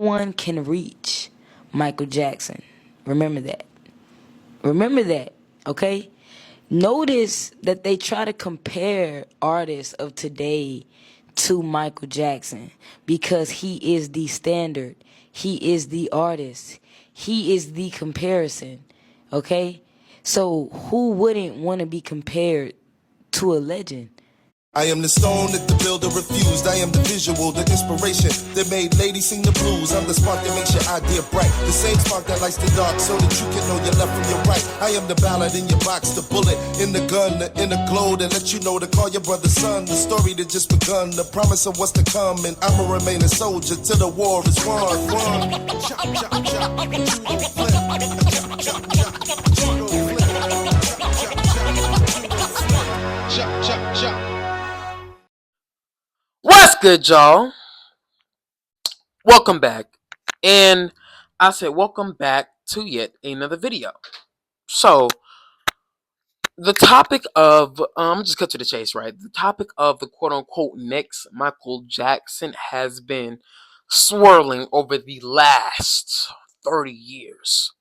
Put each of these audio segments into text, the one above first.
one can reach Michael Jackson. Remember that. Remember that, okay? Notice that they try to compare artists of today to Michael Jackson because he is the standard. He is the artist. He is the comparison, okay? So who wouldn't want to be compared to a legend? I am the stone that the builder refused. I am the visual, the inspiration that made ladies sing the blues. I'm the spark that makes your idea bright. The same spark that lights the dark so that you can know your left from your right. I am the ballad in your box, the bullet in the gun, the inner glow that let you know to call your brother son. The story that just begun, the promise of what's to come. And I'ma remain a soldier till the war is won. Chop, chop, chop, judo flip. Chop, chop, chop, judo flip. Chop, chop, chop. What's good, y'all? Welcome back. And I said welcome back to yet another video. So, the topic of, just cut to the chase, right? The topic of the quote-unquote next Michael Jackson has been swirling over the last 30 years.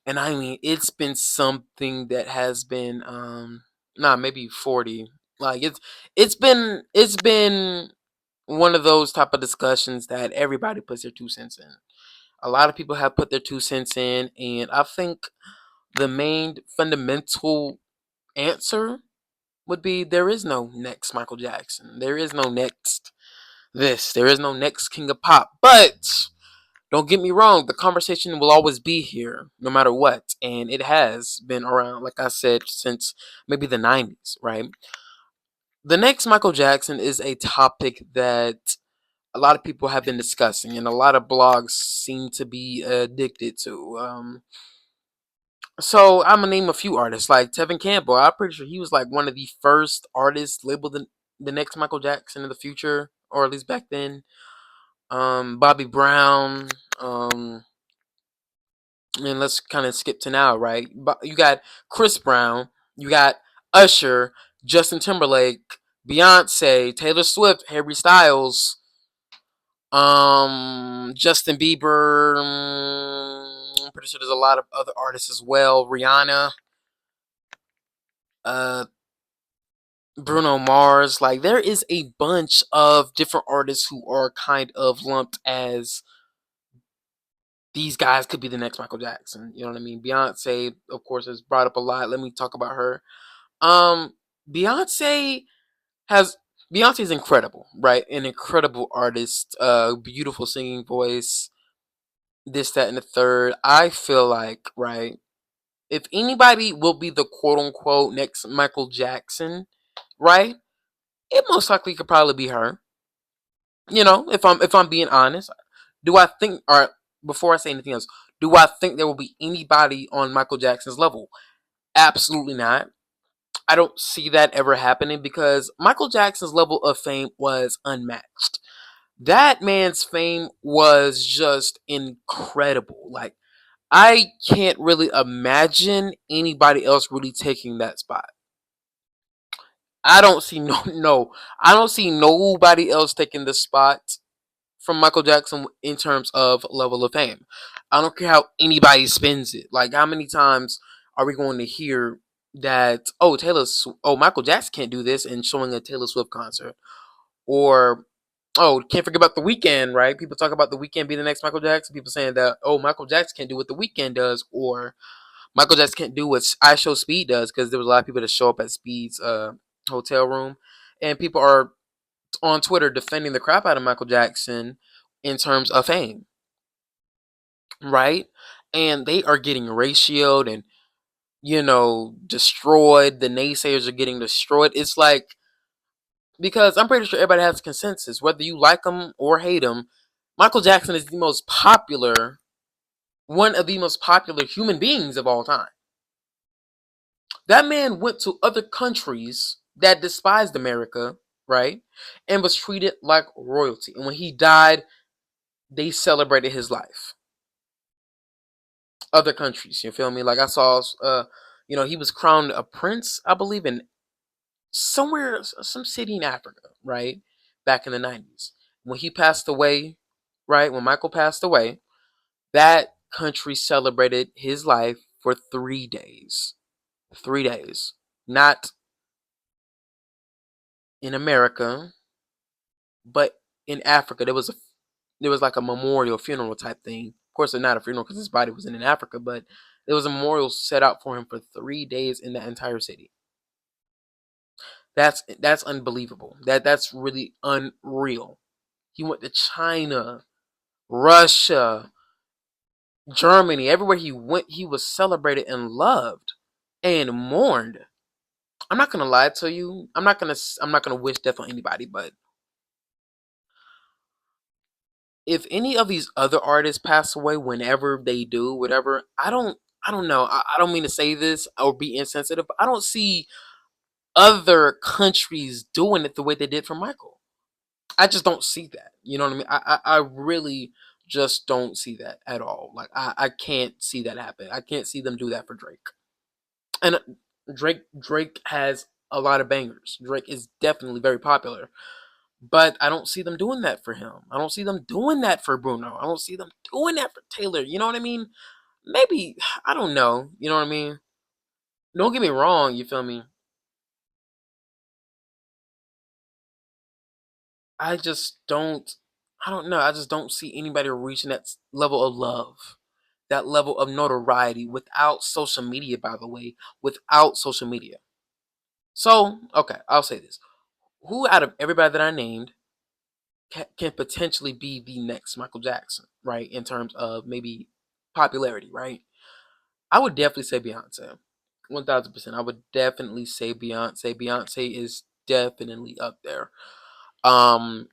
And I mean, it's been something that has been, maybe 40. Like, it's been one of those type of discussions that everybody puts their 2 cents in. A lot of people have put their 2 cents in, and I think the main fundamental answer would be there is no next Michael Jackson. There is no next this. There is no next King of Pop. But don't get me wrong, the conversation will always be here no matter what. And it has been around, like I said, since maybe the 90s, right? The next Michael Jackson is a topic that a lot of people have been discussing, and a lot of blogs seem to be addicted to. So I'm gonna name a few artists, like Tevin Campbell. I'm pretty sure he was like one of the first artists labeled the next Michael Jackson in the future, or at least back then. Bobby Brown. And let's kind of skip to now, right? But you got Chris Brown, you got Usher, Justin Timberlake, Beyonce, Taylor Swift, Harry Styles. Justin Bieber. I'm pretty sure there's a lot of other artists as well. Rihanna. Uh, Bruno Mars. Like, there is a bunch of different artists who are kind of lumped as these guys could be the next Michael Jackson. You know what I mean? Beyonce, of course, is brought up a lot. Let me talk about her. Um, Beyonce has Beyonce is incredible, right? An incredible artist, beautiful singing voice, this, that, and the third. I feel like, right, if anybody will be the quote unquote next Michael Jackson, right, it most likely could probably be her. You know, if I'm being honest, do I think, or before I say anything else, do I think there will be anybody on Michael Jackson's level? Absolutely not. I don't see that ever happening because Michael Jackson's level of fame was unmatched. That man's fame was just incredible. Like, I can't really imagine anybody else really taking that spot. I don't see no. I don't see nobody else taking the spot from Michael Jackson in terms of level of fame. I don't care how anybody spins it. Like, how many times are we going to hear that, Michael Jackson can't do this, and showing a Taylor Swift concert, or can't forget about The Weeknd, right? People talk about The Weeknd being the next Michael Jackson. People saying that, Michael Jackson can't do what The Weeknd does, or Michael Jackson can't do what I Show Speed does, because there was a lot of people that show up at Speed's hotel room, and people are on Twitter defending the crap out of Michael Jackson in terms of fame, right? And they are getting ratioed and, destroyed. The naysayers are getting destroyed. It's like, because I'm pretty sure everybody has a consensus, whether you like him or hate him, Michael Jackson is one of the most popular human beings of all time. That man went to other countries that despised America, right? And was treated like royalty. And when he died, they celebrated his life. Other countries, you feel me? Like, I saw, he was crowned a prince, I believe, in somewhere, some city in Africa, right? Back in the 90s. When he passed away, right? When Michael passed away, that country celebrated his life for 3 days. 3 days. Not in America, but in Africa. There was like a memorial funeral type thing. Of course, it's not a funeral because his body was in Africa, but there was a memorial set out for him for 3 days in that entire city. That's unbelievable. That's really unreal. He went to China, Russia, Germany, everywhere he went, he was celebrated and loved and mourned. I'm not gonna lie to you. I'm not gonna wish death on anybody, but if any of these other artists pass away, whenever they do, whatever, I don't know. I don't mean to say this or be insensitive, but I don't see other countries doing it the way they did for Michael. I just don't see that. You know what I mean? I really just don't see that at all. Like I can't see that happen. I can't see them do that for Drake. And Drake has a lot of bangers. Drake is definitely very popular. But I don't see them doing that for him. I don't see them doing that for Bruno. I don't see them doing that for Taylor. You know what I mean? Maybe I don't know. You know what I mean? Don't get me wrong, you feel me? I just don't I don't know. I just don't see anybody reaching that level of love, that level of notoriety without social media, by the way, without social media. So, okay, I'll say this. Who out of everybody that I named can potentially be the next Michael Jackson, right? In terms of maybe popularity, right? I would definitely say Beyonce. 1000%. I would definitely say Beyonce. Beyonce is definitely up there. Um,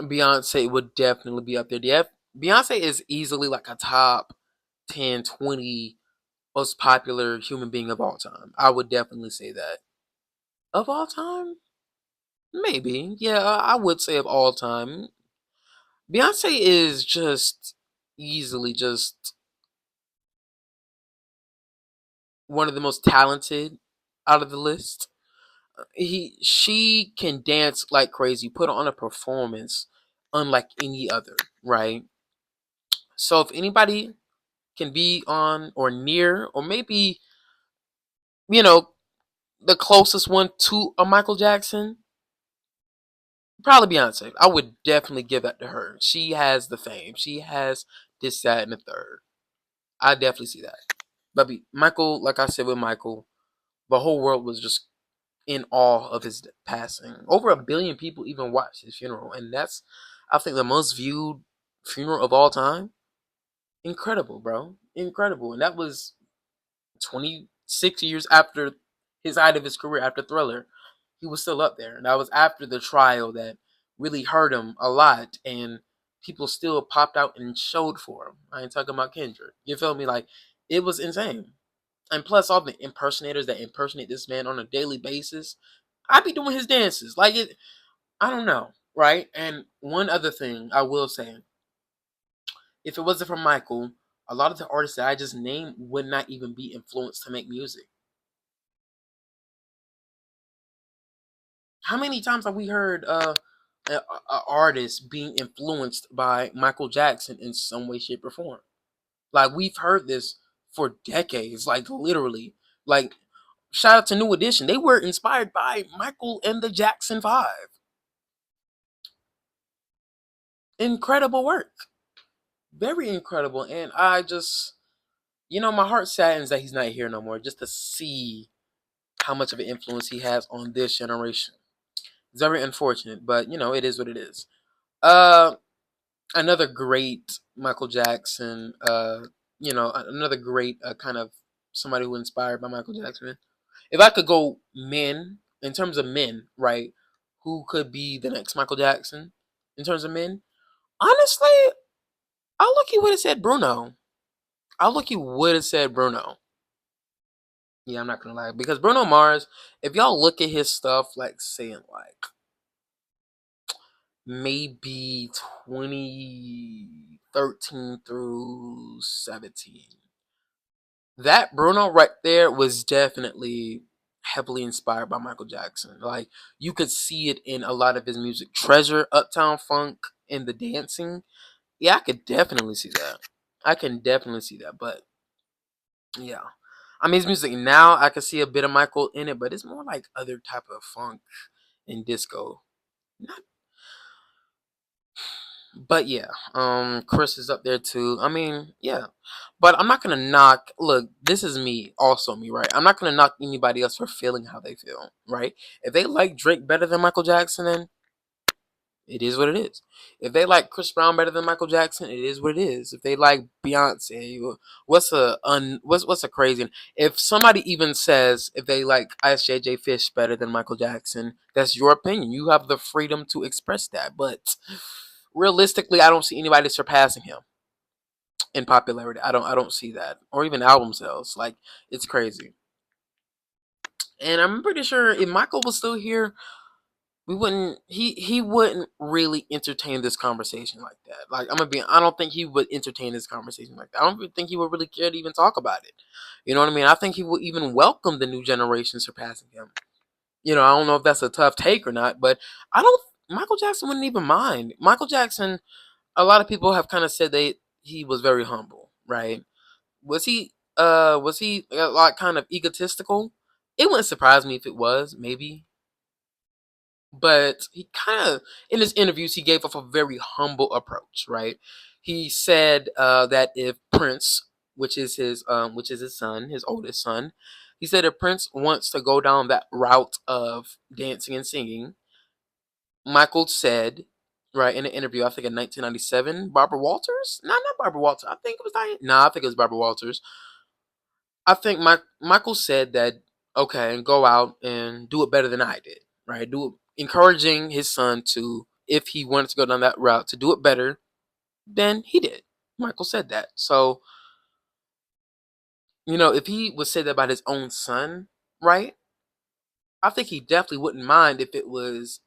Beyonce would definitely be up there. Yeah, Beyonce is easily like a top 10, 20 most popular human being of all time. I would definitely say that. Of all time? Maybe. Yeah, I would say of all time. Beyonce is just easily just one of the most talented out of the list. She can dance like crazy, put on a performance unlike any other, right? So if anybody can be on or near or maybe, you know, the closest one to a Michael Jackson, probably Beyonce. I would definitely give that to her. She has the fame. She has this, that, and the third. I definitely see that. But Michael, like I said with Michael, the whole world was just in awe of his passing. Over 1 billion people even watched his funeral, and that's, I think, the most viewed funeral of all time. Incredible, bro, incredible. And that was 26 years after his height of his career, after Thriller. He was still up there, and that was after the trial that really hurt him a lot, and people still popped out and showed for him. I ain't talking about Kendrick. You feel me? Like, it was insane. And plus, all the impersonators that impersonate this man on a daily basis, I be doing his dances. Like it, I don't know, right? And one other thing I will say, if it wasn't for Michael, a lot of the artists that I just named would not even be influenced to make music. How many times have we heard a artist being influenced by Michael Jackson in some way, shape, or form? Like we've heard this for decades, like literally. Like shout out to New Edition. They were inspired by Michael and the Jackson 5. Incredible work. Very incredible. And I just, my heart saddens that he's not here no more just to see how much of an influence he has on this generation. It's very unfortunate, but it is what it is. Uh Another great Michael Jackson, another great kind of somebody who inspired by Michael Jackson. If I could go men, in terms of men, right, who could be the next Michael Jackson in terms of men? Honestly, I look, you would have said Bruno. I look, you would have said Bruno. Yeah, I'm not gonna lie. Because Bruno Mars, if y'all look at his stuff, like saying like maybe 2013 through 17. That Bruno right there was definitely heavily inspired by Michael Jackson. Like you could see it in a lot of his music. Treasure, Uptown Funk, and the dancing, yeah, I could definitely see that. I can definitely see that. But yeah, I mean, his music now, I can see a bit of Michael in it, but it's more like other type of funk and disco. Not, but yeah, Chris is up there too. I mean, yeah, but I'm not gonna knock. Look, this is me, also me, right? I'm not gonna knock anybody else for feeling how they feel, right? If they like Drake better than Michael Jackson, then it is what it is. If they like Chris Brown better than Michael Jackson, it is what it is. If they like Beyonce, what's a crazy? If somebody even says if they like Ice JJ Fish better than Michael Jackson, that's your opinion. You have the freedom to express that. But realistically, I don't see anybody surpassing him in popularity. I don't see that, or even album sales. Like, it's crazy. And I'm pretty sure if Michael was still here, we wouldn't he wouldn't really entertain this conversation like that. Like, I don't think he would entertain this conversation like that. I don't even think he would really care to even talk about it. You know what I mean? I think he would even welcome the new generation surpassing him. I don't know if that's a tough take or not, but I don't Michael Jackson wouldn't even mind. Michael Jackson, a lot of people have kind of said he was very humble, right? Was he like kind of egotistical? It wouldn't surprise me if it was, maybe. But he kind of, in his interviews, he gave off a very humble approach, right? He said that if Prince, which is his son, his oldest son, he said if Prince wants to go down that route of dancing and singing, Michael said, right, in an interview, I think in 1997, Barbara Walters? No, not Barbara Walters. I think it was Diane. No, I think it was Barbara Walters. I think Michael said that, okay, and go out and do it better than I did, right? Do it, encouraging his son to, if he wanted to go down that route, to do it better than he did. Michael said that. So, if he would say that about his own son, right? I think he definitely wouldn't mind if it was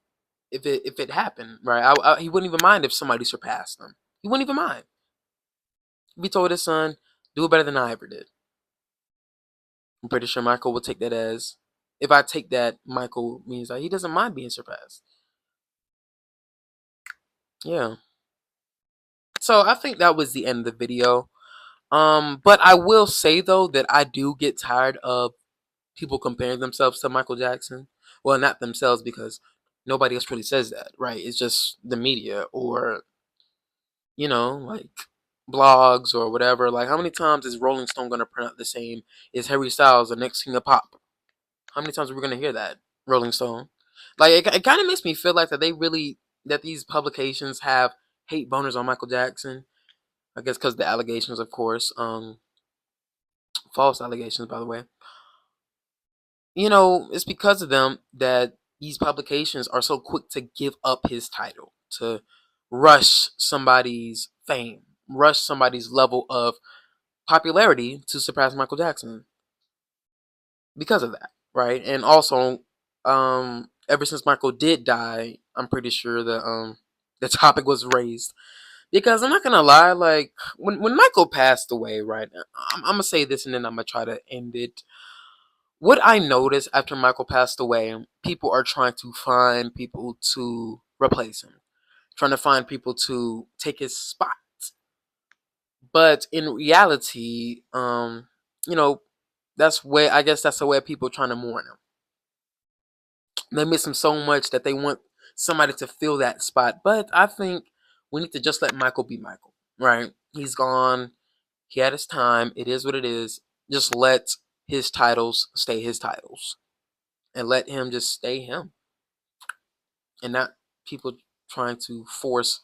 if it happened, right? He wouldn't even mind if somebody surpassed him. He wouldn't even mind. If he told his son, do it better than I ever did. I'm pretty sure Michael will take that as, if I take that, Michael means that he doesn't mind being surpassed. Yeah. So I think that was the end of the video. But I will say though that I do get tired of people comparing themselves to Michael Jackson. Well, not themselves, because nobody else really says that, right? It's just the media, or like blogs or whatever. Like, how many times is Rolling Stone gonna print out the same? Is Harry Styles the next king of pop? How many times are we gonna hear that? Rolling Stone. Like, it kind of makes me feel like that these publications have hate boners on Michael Jackson. I guess because the allegations, of course, false allegations, by the way. It's because of them that these publications are so quick to give up his title, to rush somebody's fame, rush somebody's level of popularity to surpass Michael Jackson because of that, right? And also, ever since Michael did die, I'm pretty sure the topic was raised, because I'm not gonna lie, like, when Michael passed away, right? I'm gonna say this and then I'm gonna try to end it. What I noticed after Michael passed away, people are trying to find people to replace him, trying to find people to take his spot. But in reality, I guess that's the way of people trying to mourn him. They miss him so much that they want somebody to fill that spot. But I think we need to just let Michael be Michael, right? He's gone. He had his time. It is what it is. Just let his titles stay his titles, and let him just stay him, and not people trying to force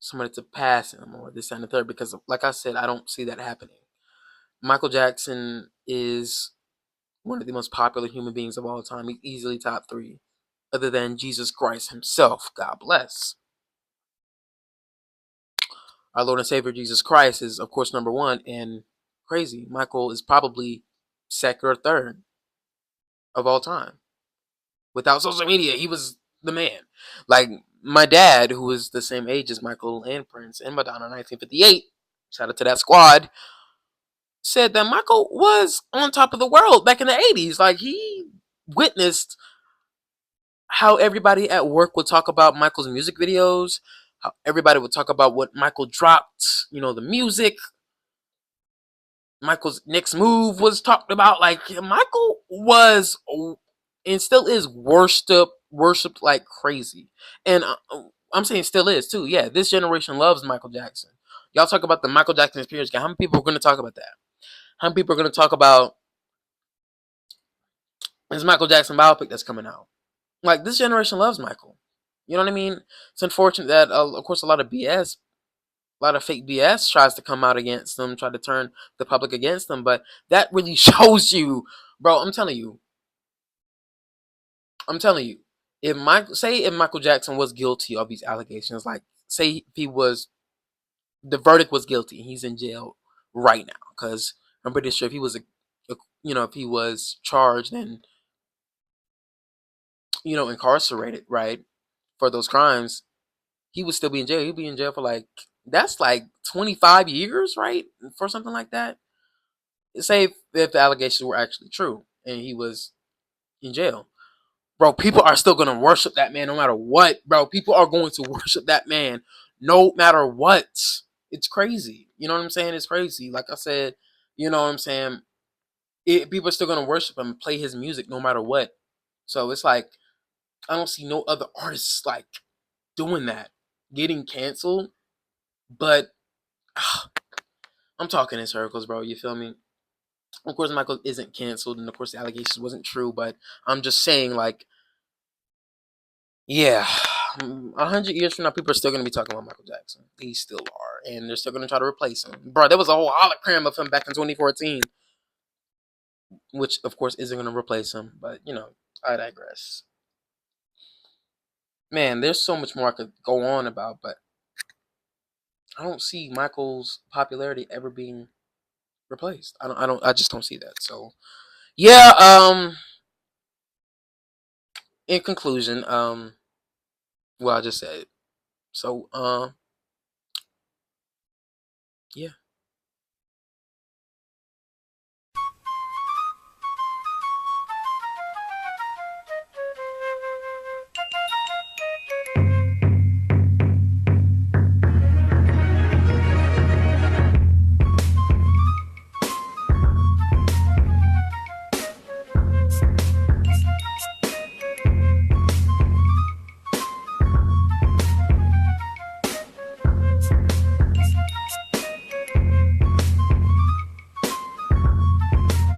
somebody to pass him or this and the third. Because, like I said, I don't see that happening. Michael Jackson is one of the most popular human beings of all time. He's easily top 3, other than Jesus Christ himself. God bless. Our Lord and Savior Jesus Christ is, of course, number 1, and crazy, Michael is probably second or third of all time. Without social media, he was the man. Like, my dad, who was the same age as Michael and Prince and Madonna in 1958, shout out to that squad, said that Michael was on top of the world back in the 80s. Like, he witnessed how everybody at work would talk about Michael's music videos, how everybody would talk about what Michael dropped, the music. Michael's next move was talked about. Like, Michael was and still is worshipped like crazy. And I'm saying still is too. Yeah, this generation loves Michael Jackson. Y'all talk about the Michael Jackson experience. How many people are going to talk about that? How many people are going to talk about this Michael Jackson biopic that's coming out? Like, this generation loves Michael. You know what I mean? It's unfortunate that, of course, a lot of fake BS tries to come out against them, try to turn the public against them. But that really shows you, bro. I'm telling you. If Michael Jackson was guilty of these allegations, like say if the verdict was guilty, he's in jail right now. Because I'm pretty sure if he was if he was charged and incarcerated, right, for those crimes, he would still be in jail. He'd be in jail for that's like 25 years, right, for something like that. Say if the allegations were actually true and he was in jail, bro, people are still gonna worship that man no matter what, bro. People are going to worship that man no matter what. It's crazy. You know what I'm saying? It's crazy. Like I said, you know what I'm saying? People are still gonna worship him, play his music no matter what. So it's like I don't see no other artists like doing that, getting canceled. But I'm talking in circles, bro. You feel me? Of course, Michael isn't canceled, and of course, the allegations wasn't true. But I'm just saying, like, yeah, 100 years from now, people are still gonna be talking about Michael Jackson. They still are, and they're still gonna try to replace him, bro. There was a whole hologram of him back in 2014, which of course isn't gonna replace him. But I digress. Man, there's so much more I could go on about, but I don't see Michael's popularity ever being replaced. I just don't see that. So yeah. In conclusion, well, I just said it. So yeah.